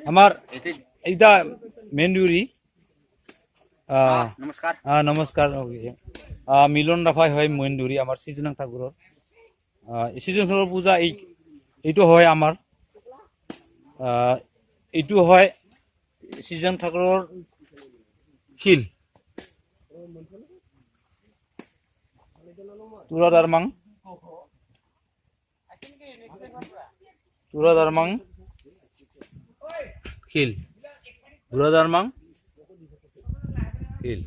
আমাৰ এইটা man duty নমস্কাৰ নমস্কাৰ মিলন রাফাই হয় মেন ডিউটি আমার সিজনাং ঠাকুরের সিজন ঠাকুর পূজা এইটো হয় আমার এইটো হয় সিজন ঠাকুরের শিল তুরাদারমাং শিল তুরাদারমাং শিল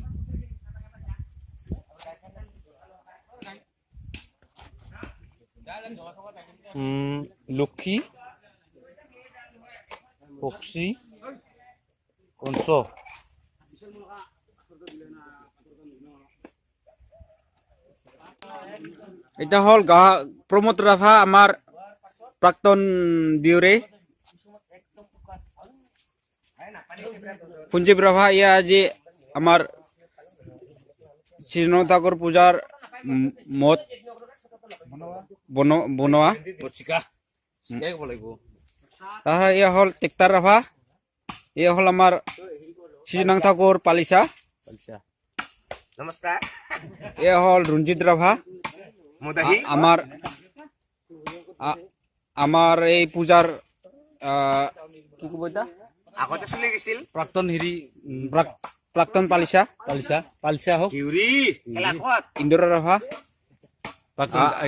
লক্ষ্মী পক্ষী কংস এটা হল প্রমোদ রাভা আমার প্রাক্তন ডিউরে পুঞ্জীব রাভা ইয়া যে আমার শ্রীনং ঠাকুর পূজার মত বনোয়া তাহলে ইয়া হল টেক্টার রাভা ইয়া হল আমার শ্রীনং ঠাকুর পালিসা নমস্কাৰ ইয়া হল রঞ্জিত রাভা আমার আমার এই পূজার কি কব এটা আগতে চলি গৈছিল প্রাক্তন প্রাক্তন পালিসা পালিসা হোক ইন্দুরা রাভা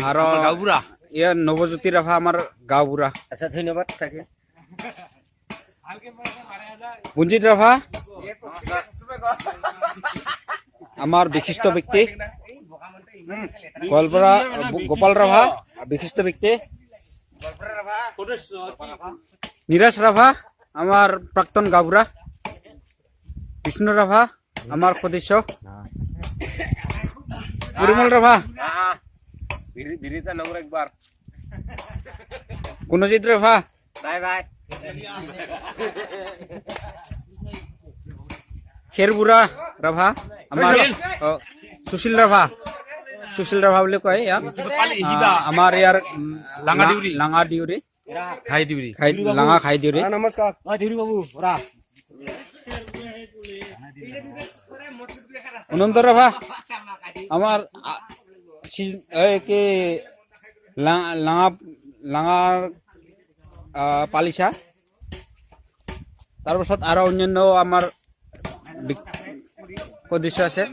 আর গাঁওবুঢ়া ইয়া নবজ্যোতি রাভা আমার গাঁওবুঢ়া আচ্ছা ধন্যবাদ থাকে পুঞ্জিত রাভা আমার বিশিষ্ট ব্যক্তি গোৱালপাৰা গোপাল রাভা বিশিষ্ট ব্যক্তি নীরাজ রাভা আমার প্রাক্তন গাঁওবুঢ়া বিষ্ণু রাভা আমার সদস্য পরিমল রাভা একবার গুণজিৎ রাভা বাই বাই খেৰবুঢ়া ৰাভা আমাৰ সুশীল ৰাভা বুলি কয় ইয়াক আমাৰ ইয়াৰ লাঙা ডিউৰি লাঙা খাই ডিউৰি নমস্কাৰ অনন্ত ৰাভা আমাৰ কি লাঙাৰ পালিচা তাৰপিছত আৰু অন্যান্য আমাৰ সদস্য আছে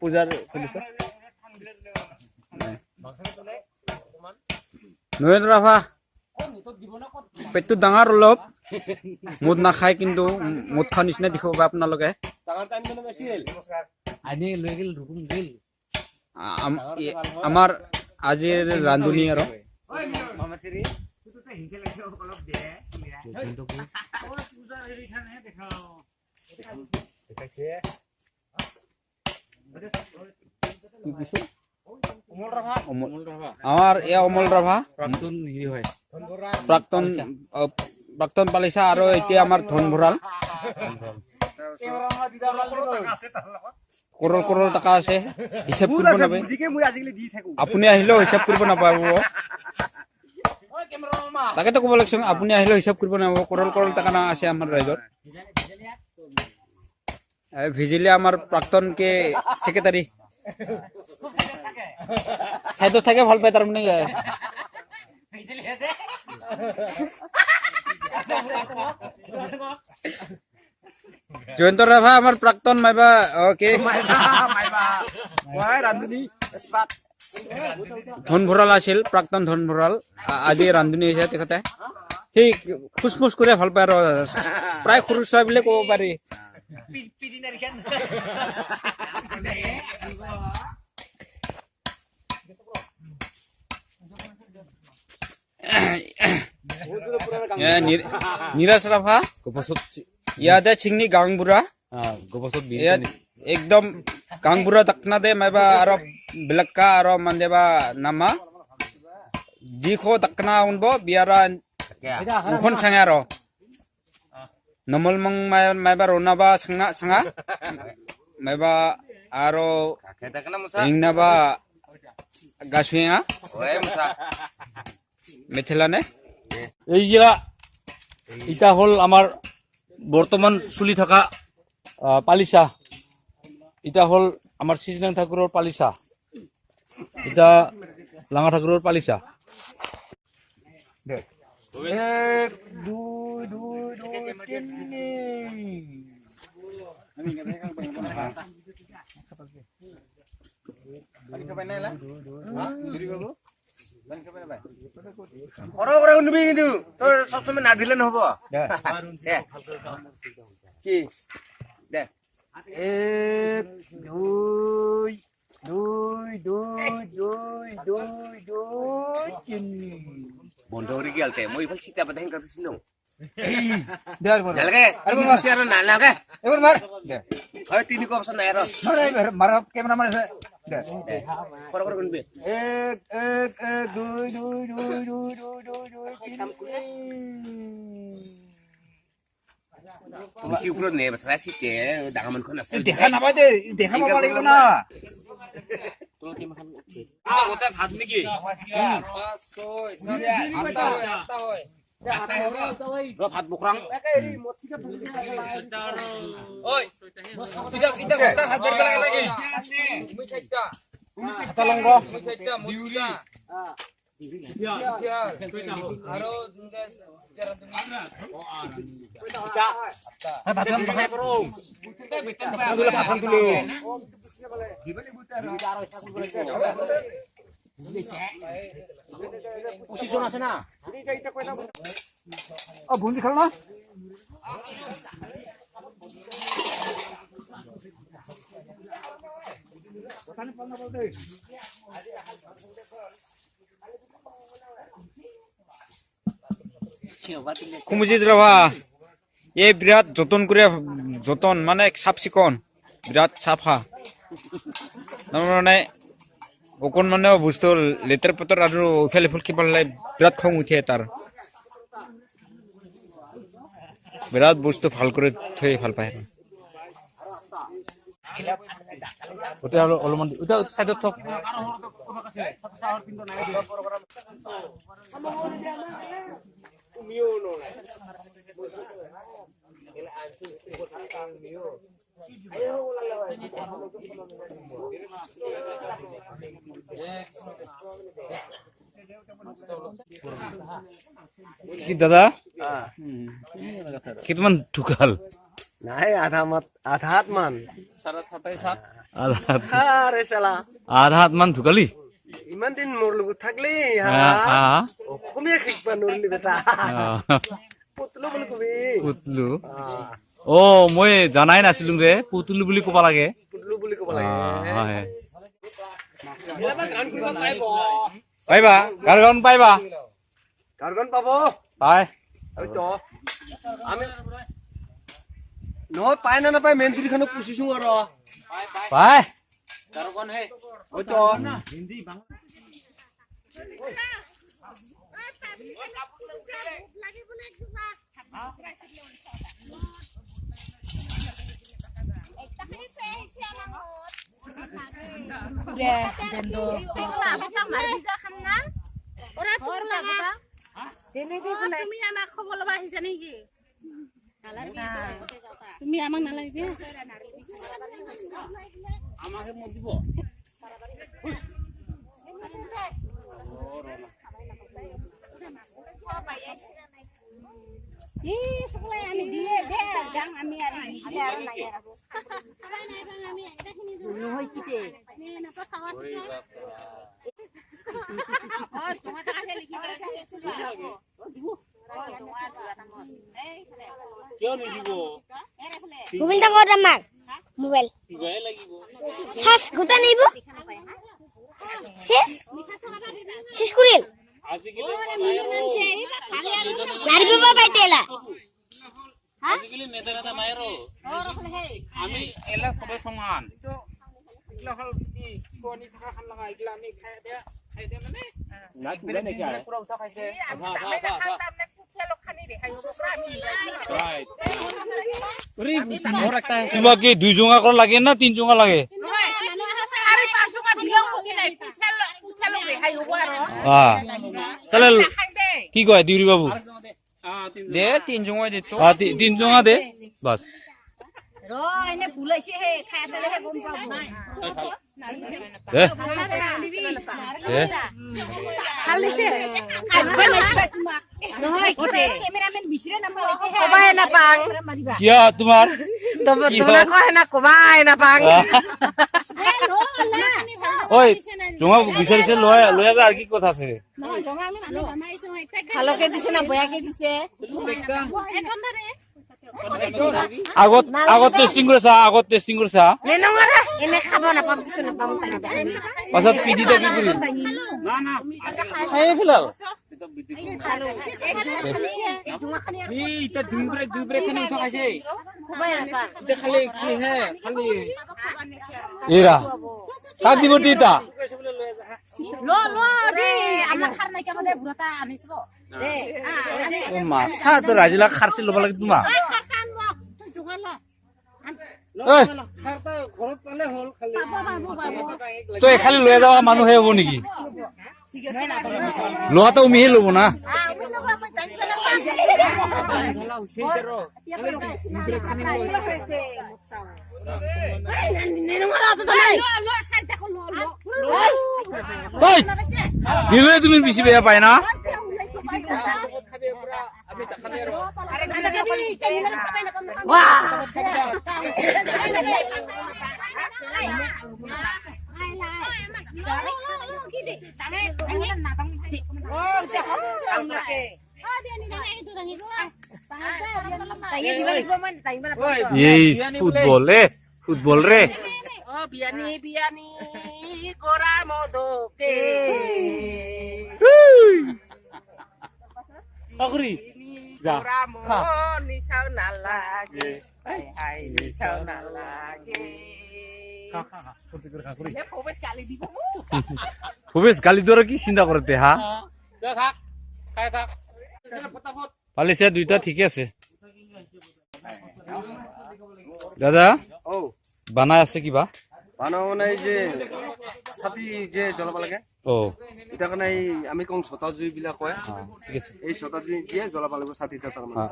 পূজাৰ সদস্য নয়ন ৰাভা পেটটো ডাঙৰ অলপ মদ নাখায় কিন্তু মদ খোৱা নিচিনা দেখিব পায় আপোনালোকে আমাৰ আজিৰ ৰান্ধনি আৰু আমাৰ অমল ৰাভা প্ৰাক্তন পালিসা আৰ এতিয়া আমাৰ ধন ভৰাল কৰল টাকা আছে হিসাব কৰিব নাপায় আপুনি আহিলেও হিসাব কৰিব নাপাব তাকে তো ক'ব লাগিছে আপুনি আহিলেও হিসাব কৰিব নাপাব করল টাকা না আছে আমার রাইজত ভিজিলে আমার প্রাক্তন কে সেক্রেটারি সাইড থাকে ভাল পায় তার মানে জয়ন্ত রাভা আমার প্রাক্তন মাইবা ওকে ধন ভঁৰাল আছিল প্ৰাক্তন ধন ভঁৰাল আজি ৰান্ধনি হৈছে তেখেতে ঠিক খুচমুচ কৰি ভাল পায় আৰু প্ৰায় সৰু ছোৱালী বুলি ক'ব পাৰি নীরাজ রাভা ইয়াতে চিংনি গাংবুঢ়া গবছত বিল ইয়াত একদম গাংবুঢ়া তাকনা দে মাইবা আৰু বেলেগকা আৰু মানদেবা নামা যিখো তাকনা উনব বিয়াৰা মুখন চাঙে আৰু নমলমং মাইবা ৰনাবা চাঙা মাইবা আৰু Katakanlah Musa. ৰিংনাবা গাছুঙা Oi Musa. মেথেলানে এইগিলা ইটা হল আমাৰ বৰ্তমান চলি থকা পালিচা ইটা হল আমাৰ শ্ৰীজনাং ঠাকুৰৰ পালিচা ইটা লাঙা ঠাকুৰৰ পালিচা Orang-orang nubi itu, tuh satu menadilan apa? Deh. Ki. Deh. Bondo original teh, mau ifal sita patahin kata sinong. Jalke, aduh mau siaran nana ke? Ayo tini kau pesan air. marap kamera mana Orang-orang nubi. Mesti ukuran nih, betul sih teh, jangan makan nasi. দেখান apa deh দেখা পাব লাগিব না ভাত নেকি ভাত বকৰাং বুন্দি খাল না কুমুজিত ৰভা এই বিৰাট যতন কৰি যতন মানে চাফ চিকন বিৰাট চাফা তাৰমানে অকণমানে বস্তু লেতেৰা পেতেৰ আৰু ইফালে ইফালে কিবা বিৰাট খং উঠে তাৰ বিৰাট বস্তু ভাল কৰি থৈ ভাল পায় অলপমান চাইডত থক কি দাদা কিমান ঢুকাল Naik ada hat man. Are salah. আধা হাত মান ঢুকালি Iman tin murlu thakli ha. Kumi khikpan nurli beta. Putlu bolu kumi. পুতলু অ মই জানাই নাছিলো ৰে পুতলু বুলি ক'ব লাগে Putlu bolu ko bala. হয় Ela gan kuriba paibo. পাইবা গাৰখন পাইবা Gargon pabo. পাই Oi to. Ami No pai na pai mentri khano pusisu aro. পাই Gargon he. Oi to. তুমি আমাক নালাগিবি sekolah yang dia jangan kami ada মোবাইলটা কত আমার মোবাইল শেষ গোটা নিব শেষ শেষ করিল লাড়ি বাবা পাইতেলা আমি এলা সবাই সমান কিবা কি 2 জোঙা করে লাগে না 3 জোঙা লাগে তাহলে কি কয় দিউরি বাবু দে 3 জুঙাই দে তো 3 জোঙা দে বাস এনে ভুল হৈছে হে খাই আছে হে গম পাব নাই দে দে খালিছে খাইবা নাছিবা তোমাক নহয় কি ক্যামেৰামেন বিছৰে নাপাও কবাই নাপাং কিয়া তোমাৰ তোমাক কয় না কবাই নাপাং ঐ জোঙা বিচাৰিছে লৈ যা আৰু কি কথা আছে নহয় জঙা আমি নানো মামাইছো একটা ভালকে দিছে না বয়াকে দিছে আগত টেস্টিং কৰিছা নেনঙৰা এনে খাব নাপাম কিছু নাপাম পাছত পিডিটা কি কৰি এই ফিলাল এই তা দুই ব্রেক খানি উঠা খাইছে তে খালি কি হে খালি এরা কাক দিব তিতা লো দে আমাৰ খাৰ নাই কেমনে বুঢ়াটা আনিছব দে মাথা তো ৰাজিলা খাৰছি ল'ব লাগে তোমা তই খালি লৈ যাওয়া মানুহে হ'ব নেকি লোৱাটো উমিহে ল'ব না দিলে তুমি বেছি বেয়া পাই না ফুটবল রে বিয়ানি গোরা মদকে গোরা মন নিছাও নালাগে হাই নিছাও নালাগে খুবেশ গালি দরে কি চিন্তা করতে হা পালিছে দুইটা ঠিকে আছে দাদা ও বানাই আছে কিবা বানাও নাই যে ছাতি যে জ্বলাব লাগে ও এটা কাৰণে আমি কম ছটা জুই বিলাক কয় ঠিক আছে এই ছটা জুই দিয়ে জ্বলাব লাগিব ছাতিটা তাৰমানে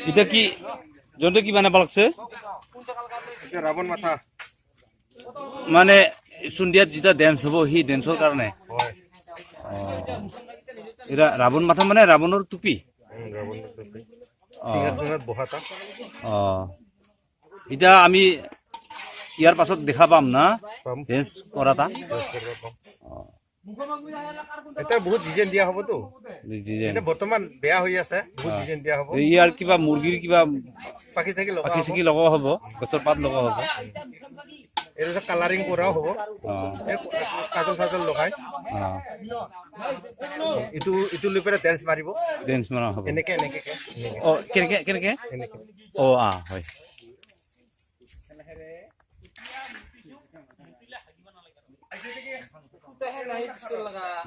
এটা কি জনটো কি বানাব লাগছে এতিয়া ৰাৱণ মাথা মানে সুন্দিয়াত যেটা ডেন্স হব হি ডেন্সৰ কাৰণে এৰা ৰাবণ মাথা মানে ৰাবণৰ টুপি এটা আমি ইয়াৰ পাছত দেখা পাম না ডেন্স কৰাটা এটা বহুত ডিজাইন দিয়া হবতো এটা বৰ্তমান বেয়া হৈ আছে বহুত ডিজাইন দিয়া হব ইয়াৰ কিবা মুৰ্গীৰ কিবা পাখি থাকি লগা হ'ব গছৰ পাত লগা হ'ব এর কালারিং করাও হবো কাজল সাজল লগাই ইটো ইটো লুপেরে ড্যান্স মারিব ডেন্স মাৰা হ'ব এনেকে এনেকে ও কেনেকে ও হয়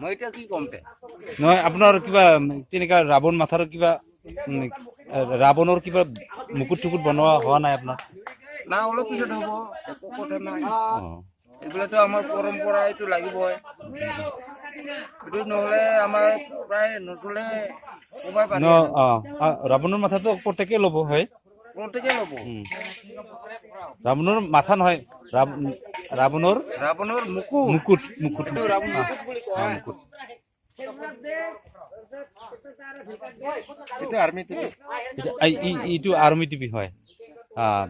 মই এতিয়া কি কমতে নহয় আপোনাৰ কিবা তেনেকা ৰাৱণ মাথাৰ কিবা ৰাৱণৰ কিবা মুকুট টুকুট বনোৱা হোৱা নাই আপোনাৰ না অলপ পিছত হ'ব একো কথা নাই এগুলোতো আমার পরম্পরা এইটো লাগিবই এইটো নহলে আমার প্রায় নচলে উপায় পায় না ৰাবণৰ মাথাটো প্ৰত্যেকে ল'ব হয় প্ৰত্যেকে লব ৰাৱণৰ মাথা নহয় ৰাৱণৰ মুকুট এইটো ৰাবণ মুকুট বুলি কয় মুকুট এটা আৰ্মি টিভি এইটো আৰ্মি টিভি হয়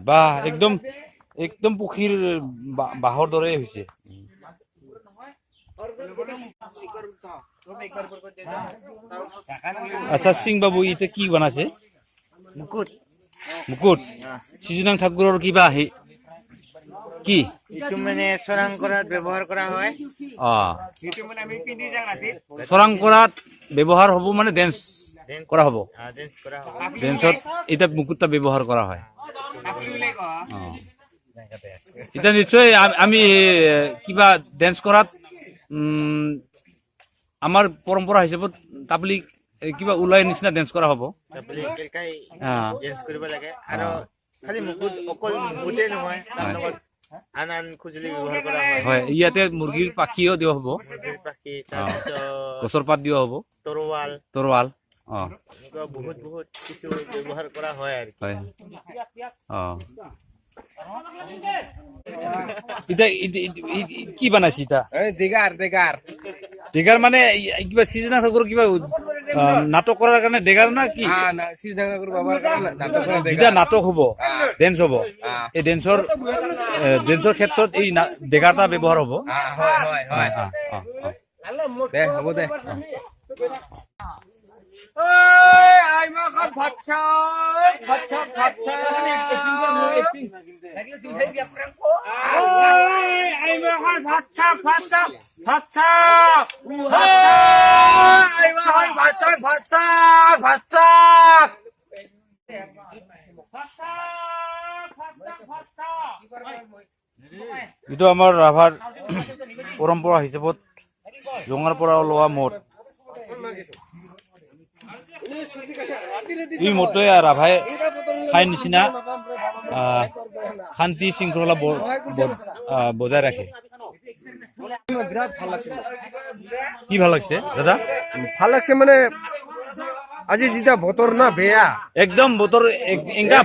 বা একদম পুখুৰীৰ বাঁহৰ দৰে হৈছে আচ্ছা সিং বাবু এটা কি বনাইছে মুকুট সিজুনাং ঠাকুৰৰ কিবা কি এইটো মানে চৰাং কৰাত ব্যৱহাৰ কৰা হয় সেইটো মানে আমি পিন্ধি যাওঁ ৰাতিত চৰাং কৰাত ব্যৱহাৰ হ'ব মানে ডেন্স কৰা হ'ব ডেন্স কৰা হয় ডেন্সত এতিয়া মুকুটটা ব্যৱহাৰ কৰা হয় এতিয়া নিশ্চয় আমি কিবা ডেন্স কৰাত আমাৰ পৰম্পৰা হিচাপত তাবলি কিবা ওলাই নিচিনা ডেন্স কৰা হ'ব ডেন্স কৰিব লাগে আৰু খালি মুকুট অকল মুকুটেই নহয় তাৰ লগত আন আন খুজুলি ব্যৱহাৰ কৰা হয় হয় ইয়াতে মুৰ্গীৰ পাখিও দিয়া হ'ব পাখি তাৰপিছত গছৰ পাত দিয়া হ'ব তৰোৱাল এনেকুৱা বহুত বহুত কিছু ব্যৱহাৰ কৰা হয় আৰু হয় এতিয়া কি বনাইছে এতিয়া ডেগাৰ মানে কিবা চিজনা ঠাকুৰ কিবা নাটক কৰাৰ কাৰণে ডেগাৰ না কি যেতিয়া নাটক হ'ব ডেন্স হ'ব এই ডেন্সৰ ক্ষেত্ৰত এই ডেগাৰটা ব্যৱহাৰ হ'ব হ'ব দে এইটো আমাৰ ৰাভাৰ পৰম্পৰা হিচাপত জঙাৰ পৰা লোৱা মদ এই মদটোৱে ৰাভাই খাই নিচিনা শান্তি শৃংখলা বজাই ৰাখে বিৰাট ভাল লাগছে কি ভাল লাগছে দাদা ভাল লাগছে মানে আজি যেতিয়া বতৰ না বেয়া একদম বতৰ এংকা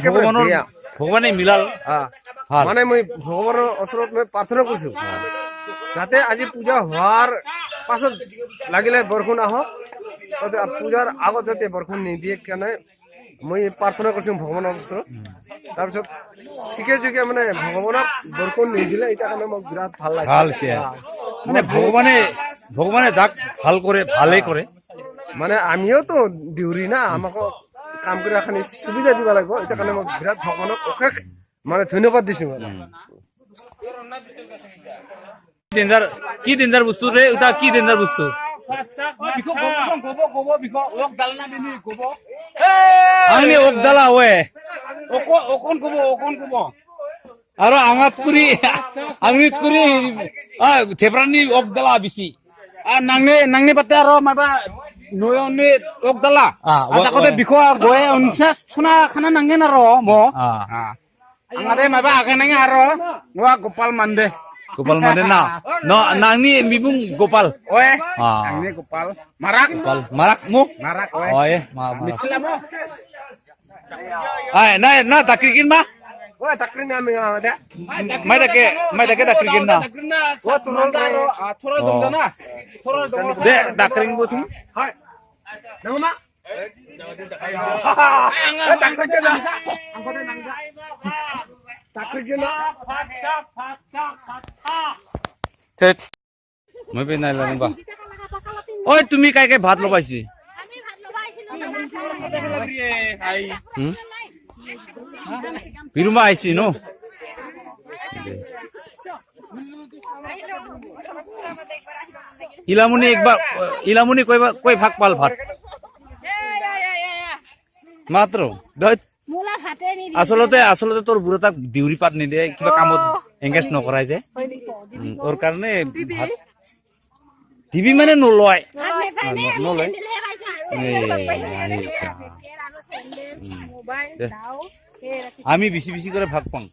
ভগৱানে মিলাল ভাল। মানে মই ভগৱানৰ ওচৰত মই প্ৰাৰ্থনা কৰিছো যাতে আজি পূজা হোৱাৰ পাছত লাগিলে বৰষুণ আহক পূজাৰ আগত যাতে বৰষুণ নিদিয়ে কাৰণে মই প্ৰাৰ্থনা কৰিছো ভগৱানৰ ওচৰত তাৰপিছত ঠিকে ঠিকে মানে ভগৱানক বৰষুণ নিদিলে এতিয়া কাৰণে মোক বিৰাট ভাল লাগিছে মানে ভগৱানে যাক ভাল কৰে ভালেই কৰে মানে আমিও তো ডিউৰি না আমাকো কাম কৰি এখানি সুবিধা দিব লাগিব এটা কাৰণে মই বিৰাট ভগৱানক অশেষ মানে ধন্যবাদ দিছো কি ডেঞ্জাৰ বস্তু ৰে এটা কি ডেঞ্জাৰ বস্তু আমি ওক দালা ওয়ে আৰু আঙাত কৰি থেপৰানি ওক দালা বেছি নাংনে পাতে আৰু মাবা নয়নে ওক দালা আগতে বিখো গয়ে অনসা সোনা খানা নাংগেন আৰু ম আঙাতে মাবা আগে নাঙে আৰু নোৱা গোপাল মানদে না নাংনি মিবুং গোপাল ওয়ে নাংনে গোপাল মাৰাক mu মাৰাক oye মিছিলা ম ay na takrikin ma ওই চাকরি না আমি দে may dake takrikin na ও তুরল দারো থোরা দমদা না থোরা দমদা de takring bo sum হয় নামা মই পে নাই লানো বা ওই তুমি কাই কাই ভাত লবাইছি বিৰুমা আইছি ন ইলামুনি কই ভাগ পাল ভাত মাত্ৰ আচলতে তোৰ বুঢ়াক ডিউৰি পাত নিদিয়ে কিবা কামত এংগেজ নকৰাই যে ওৰ কাৰণে ভাত টিভি মানে নলয় আমি বেছি বেছি কৰে ভাগ পাওঁ